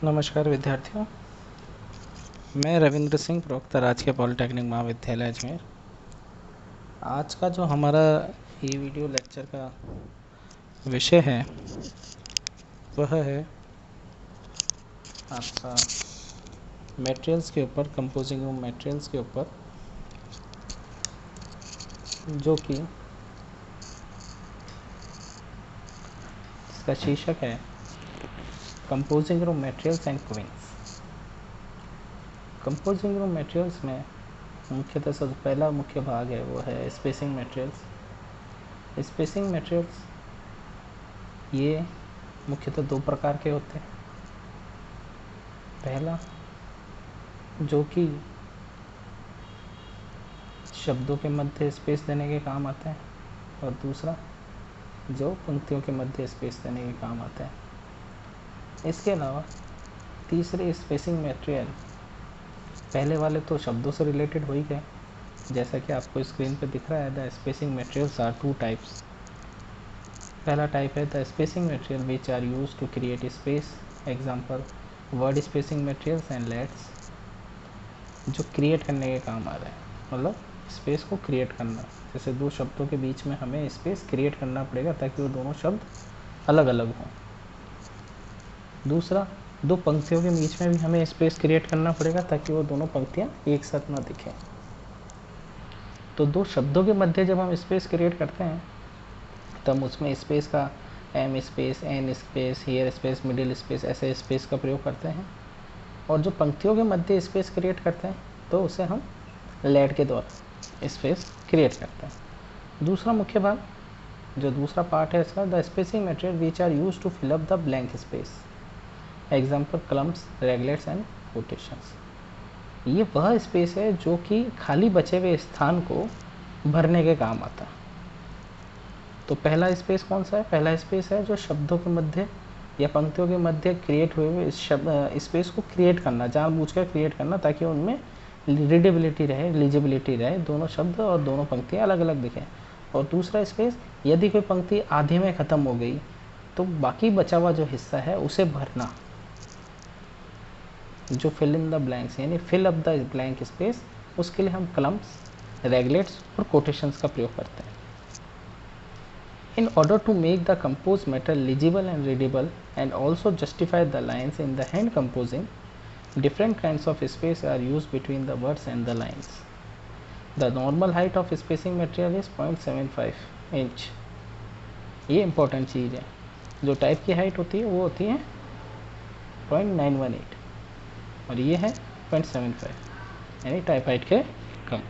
नमस्कार विद्यार्थियों, मैं रविंद्र सिंह, प्रवक्ता राजकीय पॉलिटेक्निक महाविद्यालय अजमेर। आज का जो हमारा ये वीडियो लेक्चर का विषय है वह है आपका मटेरियल्स के ऊपर, कंपोजिंग ऑफ मटेरियल्स के ऊपर, जो कि इसका शीर्षक है composing of materials and quoins. Composing of materials में मुख्यतः सबसे पहला मुख्य भाग है वो है स्पेसिंग मटेरियल्स। स्पेसिंग मटेरियल्स ये मुख्यतः दो प्रकार के होते हैं। पहला जो कि शब्दों के मध्य स्पेस देने के काम आता है, और दूसरा जो पंक्तियों के मध्य स्पेस देने के काम आता है। इसके अलावा तीसरे स्पेसिंग मटेरियल, पहले वाले तो शब्दों से रिलेटेड हो ही गए, जैसा कि आपको स्क्रीन पे दिख रहा है। The spacing materials are two types. पहला टाइप है the spacing material which are use to create space, example word spacing materials and leads, जो क्रिएट करने के काम आ रहा है, मतलब स्पेस को क्रिएट करना। जैसे दो शब्दों के बीच में हमें स्पेस क्रिएट करना पड़ेगा ताकि वो दोनों शब्द अलग अलग हों। दूसरा, दो पंक्तियों के बीच में भी हमें स्पेस क्रिएट करना पड़ेगा ताकि वो दोनों पंक्तियाँ एक साथ ना दिखें। तो दो शब्दों के मध्य जब हम स्पेस क्रिएट करते हैं तब उसमें स्पेस का em space, en space, hair space, middle space, ऐसे स्पेस का प्रयोग करते हैं। और जो पंक्तियों के मध्य स्पेस क्रिएट करते हैं तो उसे हम लेट के द्वारा स्पेस क्रिएट करते हैं। दूसरा मुख्य भाग, जो दूसरा पार्ट है इसका, the spacing material which are use to fill up the blank space, example columns, reglets and quotations. ये वह स्पेस है जो कि खाली बचे हुए स्थान को भरने के काम आता है। तो पहला स्पेस कौन सा है? पहला स्पेस है जो शब्दों के मध्य या पंक्तियों के मध्य क्रिएट हुए हुए स्पेस को क्रिएट करना, जानबूझकर क्रिएट करना, ताकि उनमें रीडेबिलिटी रहे, लीजिबिलिटी रहे, दोनों शब्द और दोनों पंक्तियाँ अलग अलग दिखें। और दूसरा स्पेस, यदि कोई पंक्ति आधे में ख़त्म हो गई तो बाकी बचा हुआ जो हिस्सा है उसे भरना, जो फिल इन द ब्लैंक्स, यानी fill up the blank space, उसके लिए हम कलम्स, रेगलेट्स और कोटेशंस का प्रयोग करते हैं। In order to make the composed matter legible and readable and also justify the lines in the hand composing, different kinds of space are used between the words and the lines. The normal height of spacing material is 0.75 inch. ये important चीज़ है। जो type की height होती है वो होती है 0.918 और ये है 0.75, यानी टाइप हाइट के कम।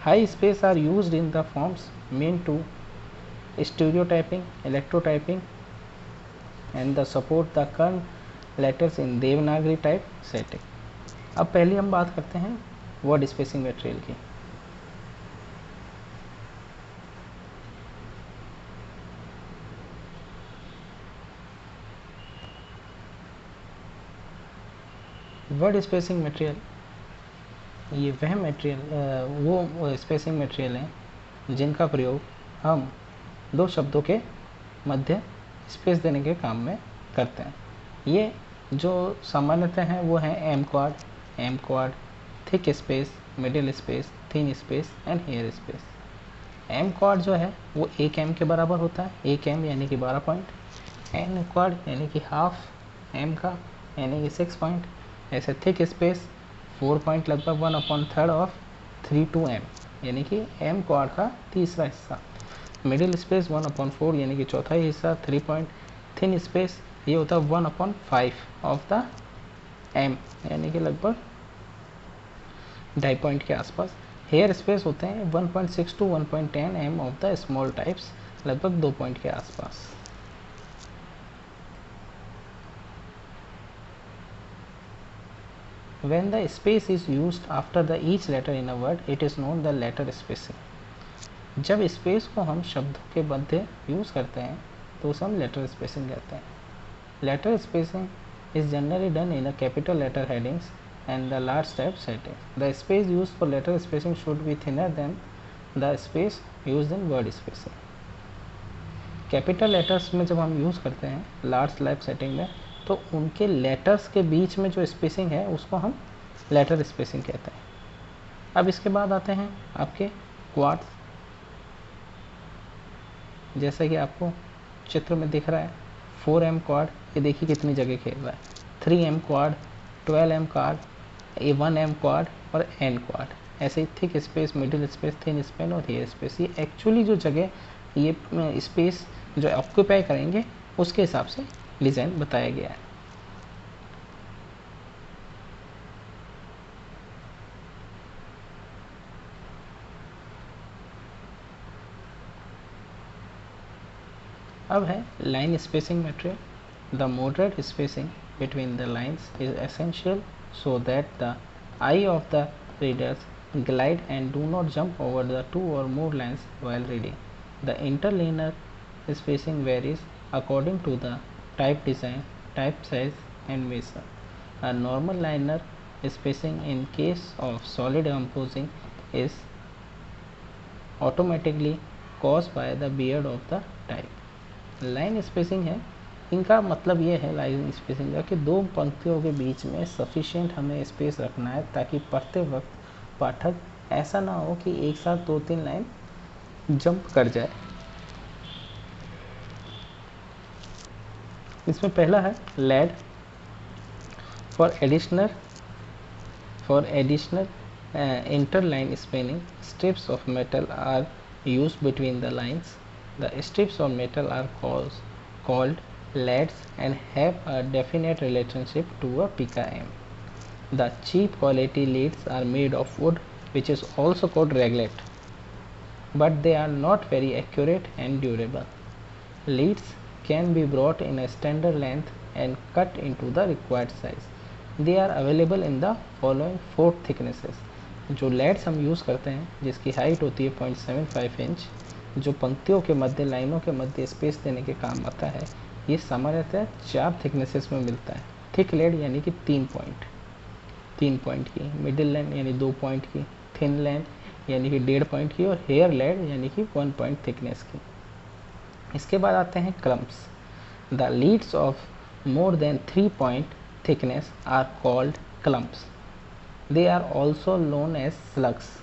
High space are used in the forms main to stereotyping, electrotyping, and the support the current letters in Devanagari type setting. अब पहले हम बात करते हैं वर्ड स्पेसिंग मटेरियल की। वर्ड स्पेसिंग मटेरियल ये वह मटेरियल वो स्पेसिंग मटेरियल हैं जिनका प्रयोग हम दो शब्दों के मध्य स्पेस देने के काम में करते हैं। ये जो सामान्यतः हैं वो हैं em quad, thick space, middle space, thin space and hair space. Em quad जो है वो 1 एम के बराबर होता है, 1 एम यानी कि 12 पॉइंट, एन क्वाड यानी कि हाफ एम का यानी कि 6 पॉइंट। ऐसे थिक स्पेस 4 पॉइंट, लगभग 1/3 ऑफ 32 एम, यानी कि एम क्वाड का तीसरा हिस्सा। मिडिल स्पेस 1/4 यानी कि चौथा ही हिस्सा, 3 पॉइंट। थिन स्पेस ये होता है 1/5 ऑफ द एम, यानी कि लगभग 2.5 पॉइंट के आसपास। हेयर स्पेस होते हैं 1.6 to 1.10 em of the small types, लगभग 2 पॉइंट के आसपास। When the space is used after the each letter in a word, it is known the letter spacing. जब स्पेस को हम शब्दों के मध्य यूज़ करते हैं तो उसे हम लेटर स्पेसिंग कहते हैं। Letter spacing is generally done in a capital letter headings and the large type settings. The space used for letter spacing should be thinner than the space used in word spacing. Capital letters में जब हम use करते हैं large type setting में तो उनके letters के बीच में जो स्पेसिंग है उसको हम लेटर स्पेसिंग कहते हैं। अब इसके बाद आते हैं आपके क्वाड्स, जैसा कि आपको चित्र में दिख रहा है 4m क्वाड, ये देखिए कितनी जगह खेल रहा है, 3m quad, 12m quad, 1m quad और n क्वाड। ऐसे ही thick space, middle space, thin space और हेयर स्पेस, ये एक्चुअली जो जगह ये स्पेस जो ऑक्यूपाई करेंगे उसके हिसाब से डिज़ाइन बताया गया है। अब है line spacing material. The moderate spacing between the lines is essential so that the eye of the readers glide and do not jump over the 2 or more lines while reading. The interlinear spacing varies according to the type design, type size and measure. A normal liner spacing in case of solid composing is automatically caused by the beard of the type. Line spacing है, इनका मतलब ये है line spacing का कि दो पंक्तियों के बीच में सफिशिएंट हमें स्पेस रखना है ताकि पढ़ते वक्त पाठक ऐसा ना हो कि एक साथ 2-3 लाइन जंप कर जाए। इसमें पहला है lead. For additional interline spacing strips of metal are used between the lines. The strips of metal are called leads and have a definite relationship to a pika-m. The cheap quality leads are made of wood, which is also called reglet, but they are not very accurate and durable. Leads can be brought in a standard length and cut into the required size. They are available in the following 4 thicknesses. जो leads हम use करते हैं जिसकी height होती है 0.75 inch, जो पंक्तियों के मध्य, लाइनों के मध्य स्पेस देने के काम आता है, ये सामान्यतः 4 थिकनेसेस में मिलता है। थिक लेड यानी कि 3 पॉइंट की, मिडिल लेड यानी 2 पॉइंट की, थिन लेड यानी कि 1.5 पॉइंट की और हेयर लेड यानी कि 1 पॉइंट थिकनेस की। इसके बाद आते हैं clumps. The leads of more than 3 point thickness are called clumps. They are also known as slugs.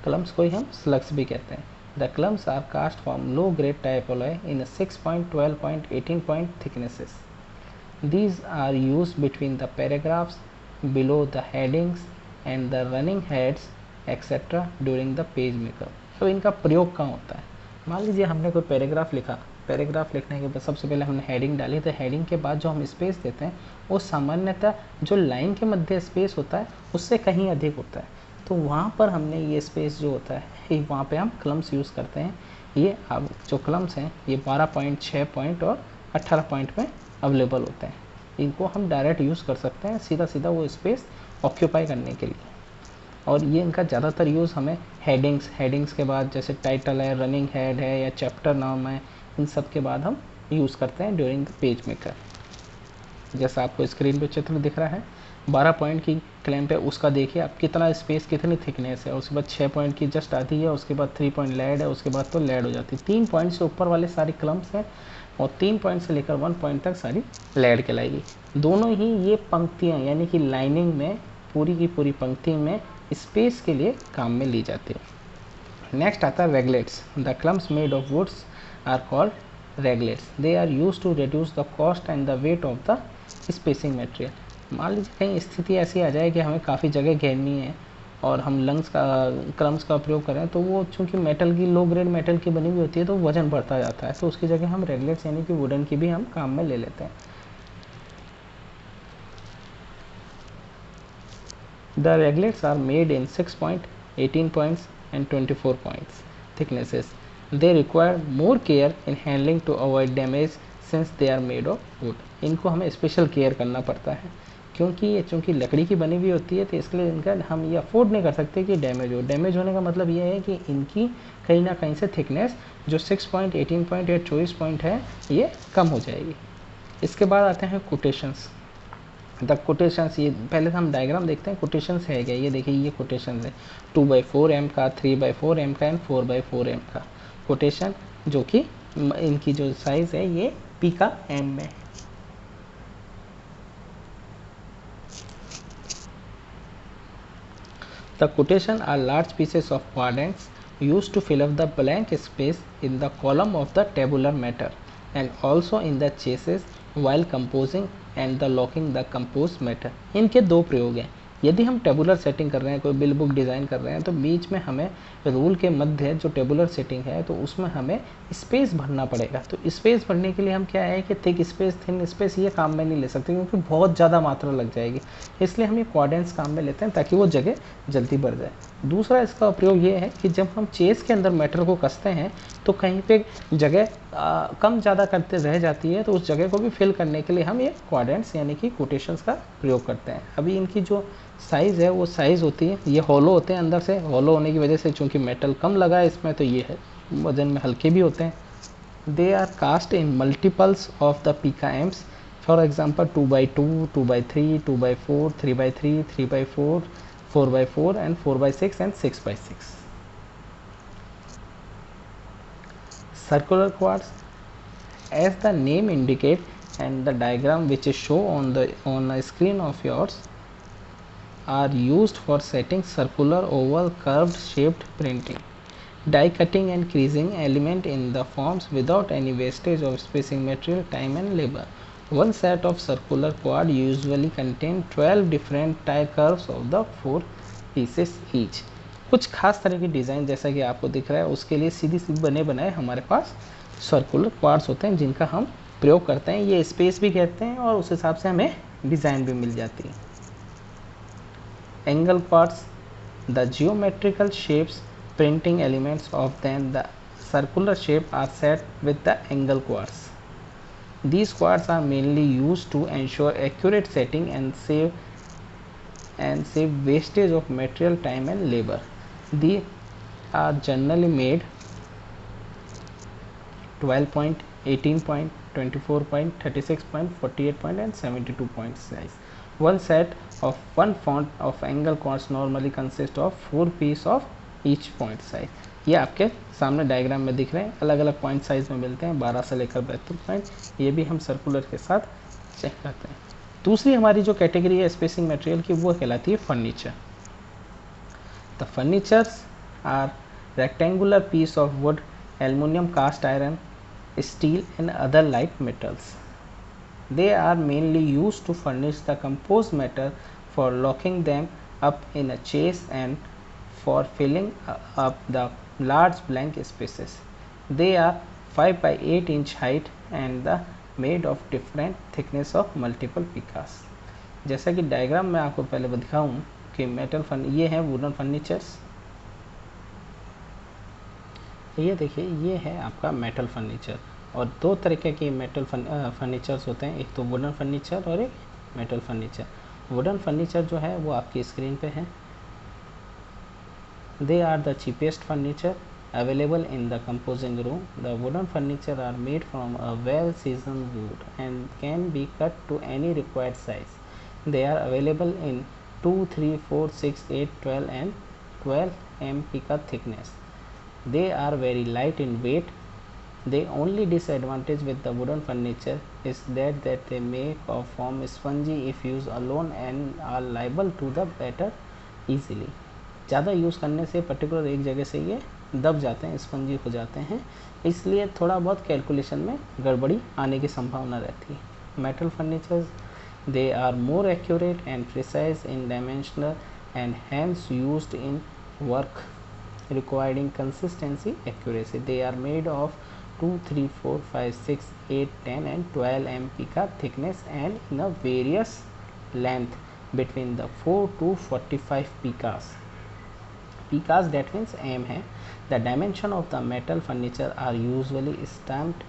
Clumps को ही हम स्लग्स भी कहते हैं। The clumps are cast from low-grade type alloy in 6 point, 12 point, 18 point thicknesses. These are used between the paragraphs, below the headings and the running heads etc. during the page maker. तो इनका प्रयोग कहाँ होता है? मान लीजिए हमने कोई पैराग्राफ लिखा, पैराग्राफ लिखने के बाद सबसे पहले हमने हेडिंग डाली, तो हेडिंग के बाद जो हम स्पेस देते हैं वो सामान्यतः जो लाइन के मध्य स्पेस होता है उससे कहीं अधिक होता है। तो वहाँ पर हमने ये स्पेस जो होता है वहाँ पे हम क्लम्स यूज़ करते हैं। ये अब जो क्लम्स हैं ये 12 पॉइंट, 6 पॉइंट और 18 पॉइंट में अवेलेबल होते हैं। इनको हम डायरेक्ट यूज़ कर सकते हैं सीधा सीधा वो स्पेस ऑक्यूपाई करने के लिए। और ये इनका ज़्यादातर यूज़ हमें हेडिंग्स के बाद, जैसे टाइटल है, रनिंग हेड है या चैप्टर नाम है, इन सब के बाद हम यूज़ करते हैं ड्यूरिंग द पेज मेकर। जैसा आपको स्क्रीन पे चित्र दिख रहा है, 12 पॉइंट की क्लैंप है, उसका देखिए आप कितना स्पेस, कितनी थिकनेस है। उसके बाद 6 पॉइंट की जस्ट आती है, उसके बाद 3 पॉइंट लेड है, उसके बाद तो लेड हो जाती है। 3 पॉइंट से ऊपर वाले सारी क्लम्प्स हैं और 3 पॉइंट से लेकर 1 पॉइंट तक सारी लेड कहलाएगी। दोनों ही ये पंक्तियाँ यानी कि लाइनिंग में पूरी की पूरी पंक्ति में स्पेस के लिए काम में ली जाती है। नेक्स्ट आता है reglets. The clumps made of woods are called reglets. They are used to reduce the cost and the weight of the spacing material. मान लीजिए कहीं स्थिति ऐसी आ जाए कि हमें काफ़ी जगह घेरनी है और हम क्रम्स का प्रयोग करें, तो वो चूँकि मेटल की, लो ग्रेड मेटल की बनी हुई होती है तो वजन बढ़ता जाता है, तो उसकी जगह हम रेगलेट्स यानी कि वुडन की भी हम काम में ले लेते हैं। The reglets are made in 6 point, 18 points and 24 points thicknesses. They require more care in handling to avoid damage since they are made of wood. इनको हमें स्पेशल केयर करना पड़ता है क्योंकि ये चूँकि लकड़ी की बनी हुई होती है, तो इसके लिए इनका हम ये अफोर्ड नहीं कर सकते कि डैमेज हो। डैमेज होने का मतलब ये है कि इनकी कहीं ना कहीं से थिकनेस जो 6 पॉइंट, 18 पॉइंट या 24 पॉइंट है ये कम हो जाएगी। इसके बाद आते हैं कोटेशंस। द कोटेशंस, ये पहले हम डायग्राम देखते हैं कोटेशंस है क्या। ये देखिए ये कोटेशंस है 2/4 का, 3/4 का एंड 4/4 का कोटेशन, जो कि इनकी जो साइज़ है ये पी का एम में। The quotation are large pieces of quadrants used to fill up the blank space in the column of the tabular matter and also in the chases while composing and the locking the composed matter. इनके दो प्रयोग हैं। यदि हम tabular setting कर रहे हैं, कोई बिल बुक डिज़ाइन कर रहे हैं, तो बीच में हमें रूल के मध्य जो टेबुलर सेटिंग है तो उसमें हमें स्पेस भरना पड़ेगा। तो स्पेस भरने के लिए हम क्या है कि थिक स्पेस, थिन स्पेस ये काम में नहीं ले सकते क्योंकि बहुत ज़्यादा मात्रा लग जाएगी, इसलिए हम ये क्वाड्रेंट्स काम में लेते हैं ताकि वो जगह जल्दी भर जाए। दूसरा इसका प्रयोग ये है कि जब हम चेस के अंदर मैटर को कसते हैं तो कहीं पे जगह कम ज़्यादा करते रह जाती है, तो उस जगह को भी फिल करने के लिए हम ये क्वाड्रेंट्स यानी कि कोटेशंस का प्रयोग करते हैं। अभी इनकी जो साइज़ है वो साइज़ होती है, ये हॉलो होते हैं, अंदर से हॉलो होने की वजह से चूँकि मेटल कम लगा है इसमें तो ये है वजन में हल्के भी होते हैं। They are cast in multiples of the pica ems, for example 2x2, 2x3, 2x4, 3x3, 3x4, 4x4 and 4x6 and 6x6. Circular quartz, as the name indicate and the diagram which is shown on a screen of yours, are used for setting circular, oval, curved shaped printing, die cutting and creasing element in the forms without any wastage of spacing material, time and labor. One set of circular quad usually contain 12 different die curves of the 4 pieces each. कुछ खास तरह की design जैसा कि आपको दिख रहा है उसके लिए सीधी सीधी बने बनाए हमारे पास सर्कुलर क्वाड्स होते हैं जिनका हम प्रयोग करते हैं। ये स्पेस भी कहते हैं और उस हिसाब से हमें डिज़ाइन भी मिल जाती है। Angle quartz, the geometrical shapes printing elements of then the circular shape are set with the angle quartz. These quartz are mainly used to ensure accurate setting and save wastage of material, time and labor. They are generally made 12 point, 18 point, 24 point, 36 point, 48 point and 72 point size. One set of one font of angle quartz normally consists of 4 pieces of each point size. ये आपके सामने diagram में दिख रहे हैं, अलग अलग point size में मिलते हैं 12 से लेकर 72 पॉइंट। ये भी हम सर्कुलर के साथ चेक करते हैं। दूसरी हमारी जो कैटेगरी है स्पेसिंग मटेरियल की वो कहलाती है furniture. The furnitures are rectangular piece of wood, aluminium, cast iron, steel and other light metals. They are mainly used to furnish the composed matter for locking them up in a chase and for filling up the large blank spaces. They are 5 by 8 inch height and the made of different thickness of multiple picas. जैसा कि diagram में आपको पहले दिखाऊं कि metal ये है wooden furnitures, ये देखिए ये है आपका मेटल फर्नीचर। और दो तरीके के मेटल फर्नीचर्स होते हैं, एक तो वुडन फर्नीचर और एक मेटल फर्नीचर। वुडन फर्नीचर जो है वो आपकी स्क्रीन पे है। They are the cheapest furniture available in the composing room. The wooden furniture are made from a well season wood and can be cut to any required size. They are available in 2, 3, 4, 6, 8, 12 and 12 mm pica thickness. They are very light in weight. The only disadvantage with the wooden furniture is that they make or form spongy if used alone and are liable to the batter easily. ज़्यादा use करने से particular एक जगह से ये दब जाते हैं, स्पंजी हो जाते हैं, इसलिए थोड़ा बहुत कैलकुलेशन में गड़बड़ी आने की संभावना रहती है। Metal furnitures they are more accurate and precise in dimensional and hence used in work requiring consistency accuracy. They are made of 2, 3, 4, 5, 6, 8, 10 and 12 mm pica thickness and in a various length between the 4 to 45 picas. Picas that means mm है। The dimension of the metal furniture are usually stamped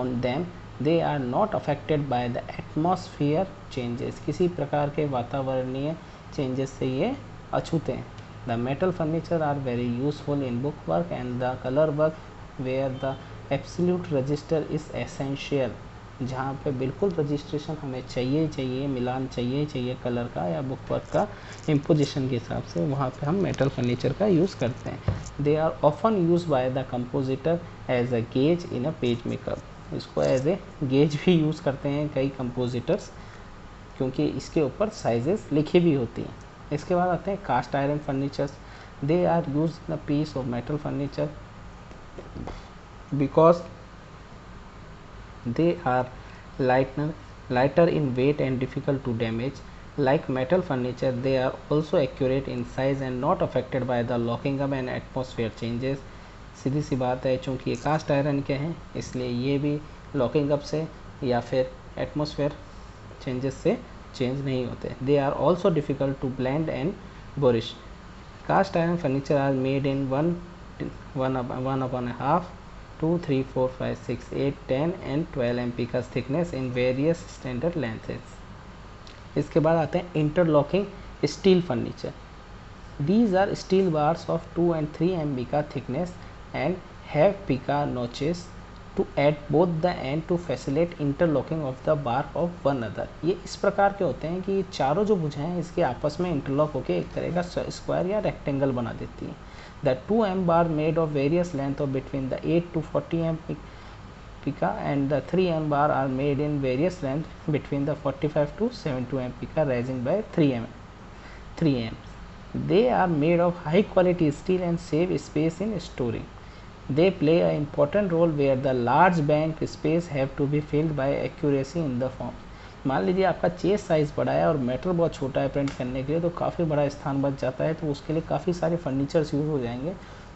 on them. They are not affected by the atmosphere changes. किसी प्रकार के वातावरणीय changes से ये अछूते हैं। The metal furniture are very useful in bookwork and the color work where the absolute register is essential. जहाँ पे बिल्कुल रजिस्ट्रेशन हमें चाहिए, मिलान चाहिए कलर का या बुकवर्क का इम्पोजिशन के हिसाब से, वहाँ पे हम मेटल फर्नीचर का यूज़ करते हैं। They are often use by the compositor as a gauge in a page makeup. इसको एज ए गेज भी यूज़ करते हैं कई कंपोजिटर्स, क्योंकि इसके ऊपर साइजेस लिखी भी होती हैं। इसके बाद आते हैं cast iron furnitures. They are use the piece of metal furniture because they are lighter in weight and difficult to damage. Like metal furniture, they are also accurate in size and not affected by the locking up and atmosphere changes. सीधी सी बात है, चूँकि ये cast iron के हैं इसलिए ये भी locking up से या फिर एटमॉस्फेयर चेंजेस से चेंज नहीं होते. They are also difficult to blend and boorish. Cast iron furniture are made in one upon a half 2, 3, 4, 5, 6, 8, 10 and 12 MP का thickness in various standard lengths. इसके बाद आते हैं interlocking steel furniture. These are steel bars of 2 and 3 MB का thickness and have pica notches to at both the end to facilitate interlocking of the bar of one other. ये इस प्रकार के होते हैं कि ये चारों जो भुजाएं हैं इसके आपस में इंटरलॉक होकर एक तरह का स्क्वायर या रेक्टेंगल बना देती हैं. The 2M bar made of various length of between the 8 to 40 M pica and the 3M bar are made in various length between the 45 to 72 M pica rising by 3 M. They are made of high quality steel and save space in storing. They play an important role where the large bank space have to be filled by accuracy in the form. मान लीजिए आपका chest size बड़ा है और metal बहुत छोटा है print करने के लिए, तो काफ़ी बड़ा स्थान बच जाता है, तो उसके लिए काफ़ी सारे फर्नीचर्स यूज़ हो जाएंगे.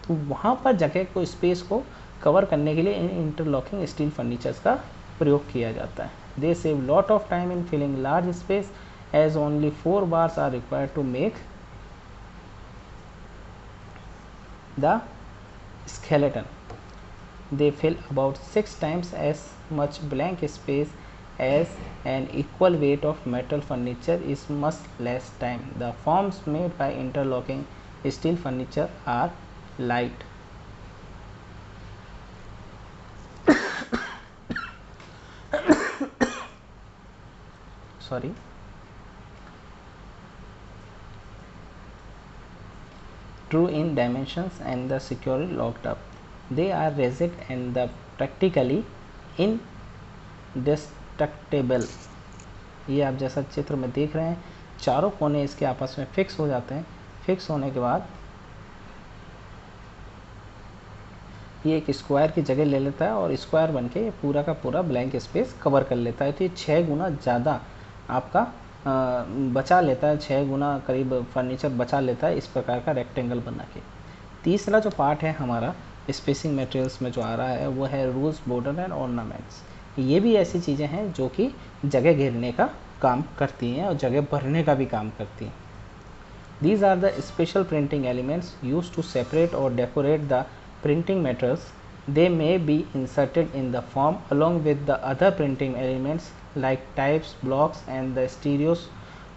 तो वहाँ पर जगह को स्पेस को कवर करने के लिए इन इंटरलॉकिंग स्टील फर्नीचर्स का प्रयोग किया जाता है. They save lot of time in filling large space as only 4 bars are required to make the skeleton. They fill about 6 times as much blank space as an equal weight of metal furniture is much less time. The forms made by interlocking steel furniture are light. Sorry. True in dimensions and the securely locked up. They are rigid and the practically indestructible. ये आप जैसा चित्र में देख रहे हैं, चारों कोने इसके आपस में फिक्स हो जाते हैं. फिक्स होने के बाद ये एक स्क्वायर की जगह ले लेता है और स्क्वायर बन के पूरा का पूरा ब्लैंक स्पेस कवर कर लेता है. तो ये 6 गुना ज़्यादा आपका बचा लेता है, 6 गुना करीब फर्नीचर बचा लेता है इस प्रकार का रेक्टेंगल बना के. तीसरा जो पार्ट है हमारा स्पेसिंग मटेरियल्स में जो आ रहा है वो है रूल्स, बॉर्डर एंड ऑर्नामेंट्स. ये भी ऐसी चीज़ें हैं जो कि जगह घेरने का काम करती हैं और जगह भरने का भी काम करती हैं. These are the special printing elements use to separate और decorate the printing materials. They may be inserted in the form along with the other printing elements like types, blocks and the stereos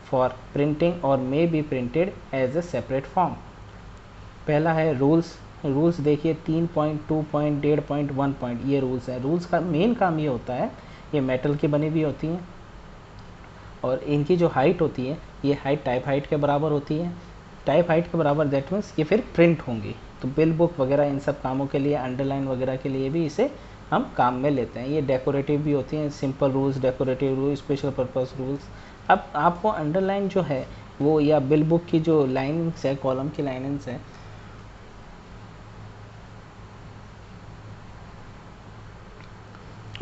for printing or may be printed as a separate form. पहला है rules. Rules देखिए 3 point, 2 point, 1.5 point, 1 point, ये rules है. Rules का main काम ये होता है, ये मेटल की बनी हुई होती हैं और इनकी जो हाइट होती है ये हाइट टाइप हाइट के बराबर होती है. टाइप हाइट के बराबर दैट मीन्स ये फिर प्रिंट होंगी. तो बिल बुक वगैरह इन सब कामों के लिए, अंडरलाइन वगैरह के लिए भी इसे हम काम में लेते हैं. ये डेकोरेटिव भी होती हैं, simple rules, decorative rules, special purpose rules. अब आपको अंडरलाइन जो है वो या बिल बुक की जो लाइनिंग्स है, कॉलम की लाइनिंग्स है,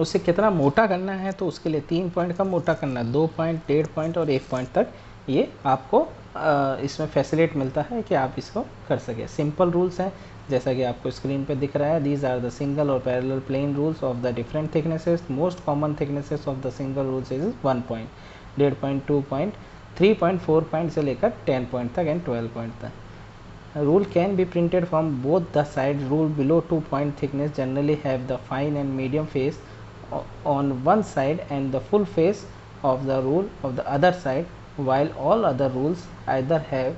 उससे कितना मोटा करना है तो उसके लिए 3 पॉइंट का मोटा करना है, 2 पॉइंट, 1.5 पॉइंट और 1 पॉइंट तक ये आपको इसमें फैसिलिट मिलता है कि आप इसको कर सकें. सिंपल रूल्स हैं जैसा कि आपको स्क्रीन पे दिख रहा है. दीज आर द सिंगल और parallel plain rules of the different thicknesses. Most common thicknesses of the single rules is 1 point, 1.5 point, 2 point, 3 point, 4 point से लेकर 10 पॉइंट तक एंड 12 पॉइंट तक. Rule can be printed from both the sides. Rule below 2 point thickness generally have the fine and medium face on one side and the full face of the rule of the other side, while all other rules either have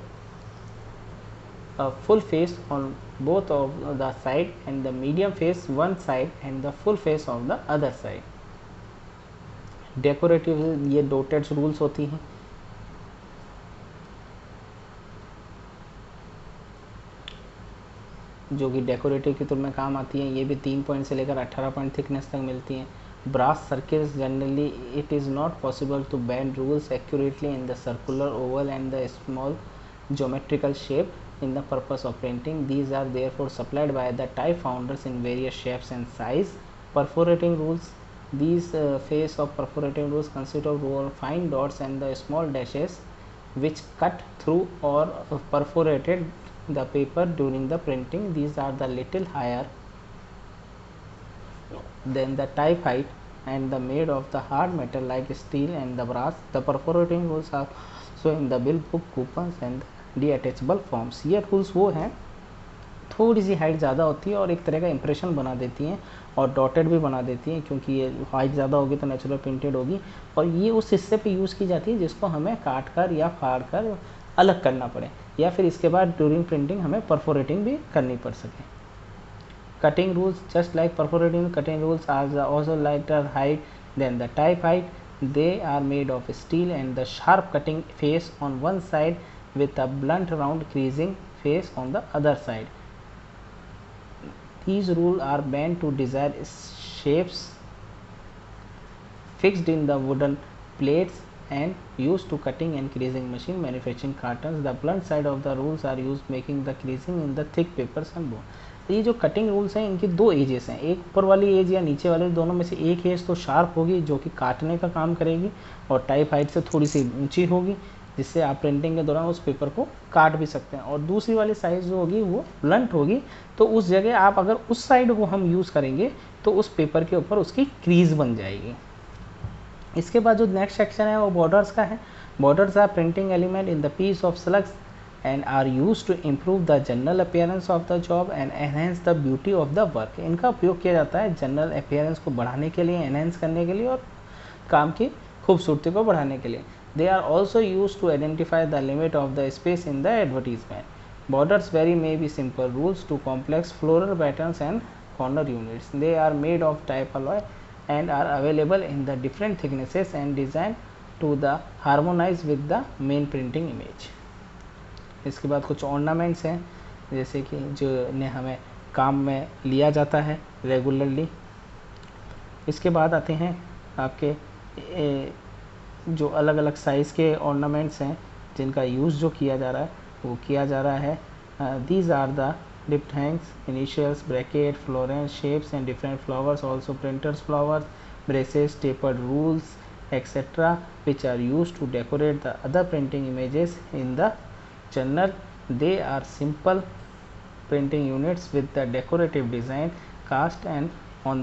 a full face on both of the side and the medium face one side and the full face of the other side. Decorative ये dotted rules होती हैं. जो कि decorative के तौर में काम आती हैं. ये भी 3 पॉइंट से लेकर 18 पॉइंट थिकनेस तक मिलती हैं. Brass circles generally it is not possible to bend rules accurately in the circular, oval and the small geometrical shape in the purpose of printing. These are therefore supplied by the type founders in various shapes and size. Perforating rules. These face of perforating rules consist of row of fine dots and the small dashes which cut through or perforated the paper during the printing. These are the little higher than the type height and the made of the hard metal like steel and the brass. The perforating rules are so in the bill book, coupons and detachable forms. ये rules वो हैं, थोड़ी सी height ज़्यादा होती है और एक तरह का इंप्रेशन बना देती हैं और डॉटेड भी बना देती हैं, क्योंकि ये हाइट ज़्यादा होगी तो नेचुरल प्रिंटेड होगी, और ये उस हिस्से पे यूज़ की जाती है जिसको हमें काट कर या फाड़ कर अलग करना पड़े, या फिर इसके बाद ड्यूरिंग प्रिंटिंग हमें परफोरेटिंग भी करनी पड़ सके. Cutting rules, just like perforating, cutting rules are also lighter height than the type height. They are made of steel and the sharp cutting face on one side with a blunt round creasing face on the other side. These rules are bent to desired shapes fixed in the wooden plates and used to cutting and creasing machine manufacturing cartons. The blunt side of the rules are used making the creasing in the thick papers and board. ये जो cutting rules हैं इनकी दो edges हैं, एक ऊपर वाली as या नीचे वाले, दोनों में से एक एज तो शार्प होगी जो कि काटने का काम करेगी और टाइप हाइट से थोड़ी सी ऊंची होगी जिससे आप प्रिंटिंग के दौरान उस पेपर को काट भी सकते हैं, और दूसरी वाली साइज जो होगी वो ब्लंट होगी, तो उस जगह आप अगर उस साइड को हम यूज़ करेंगे तो उस पेपर के ऊपर उसकी क्रीज बन जाएगी. इसके बाद जो नेक्स्ट सेक्शन है वो बॉर्डर्स का है. Borders are printing element in the piece of slugs and are used to improve the general appearance of the job and enhance the beauty of the work. इनका उपयोग किया जाता है जनरल अपीयरेंस को बढ़ाने के लिए, एनहेंस करने के लिए और काम की खूबसूरती को बढ़ाने के लिए. They are also used to identify the limit of the space in the advertisement. Borders vary, may be simple rules to complex floral patterns and corner units. They are made of type alloy and are available in the different thicknesses and designed to the harmonize with the main printing image. इसके बाद कुछ ornaments हैं जैसे कि जो इन्हें हमें काम में लिया जाता है रेगुलरली. इसके बाद आते हैं आपके जो अलग अलग साइज़ के ऑर्नामेंट्स हैं जिनका यूज़ जो किया जा रहा है वो किया जा रहा है. These are the dipped hangs, initials, bracket, fleurons, shapes and different flowers, also printers flowers, braces, tapered rules etcetera which are use to decorate the other printing images in the journal. They are simple printing units with the decorative design cast and on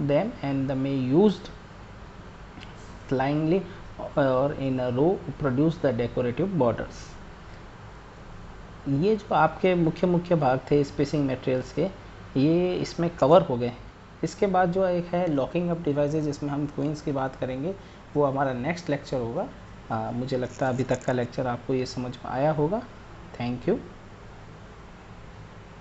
them and may used slingly or in a row to produce the decorative borders. ये जो आपके मुख्य भाग थे spacing materials के, ये इसमें cover हो गए. इसके बाद जो एक है लॉकिंग अप डिवाइसेस, जिसमें हम क्वींस की बात करेंगे, वो हमारा नेक्स्ट लेक्चर होगा. मुझे लगता है अभी तक का लेक्चर आपको ये समझ में आया होगा. Thank you.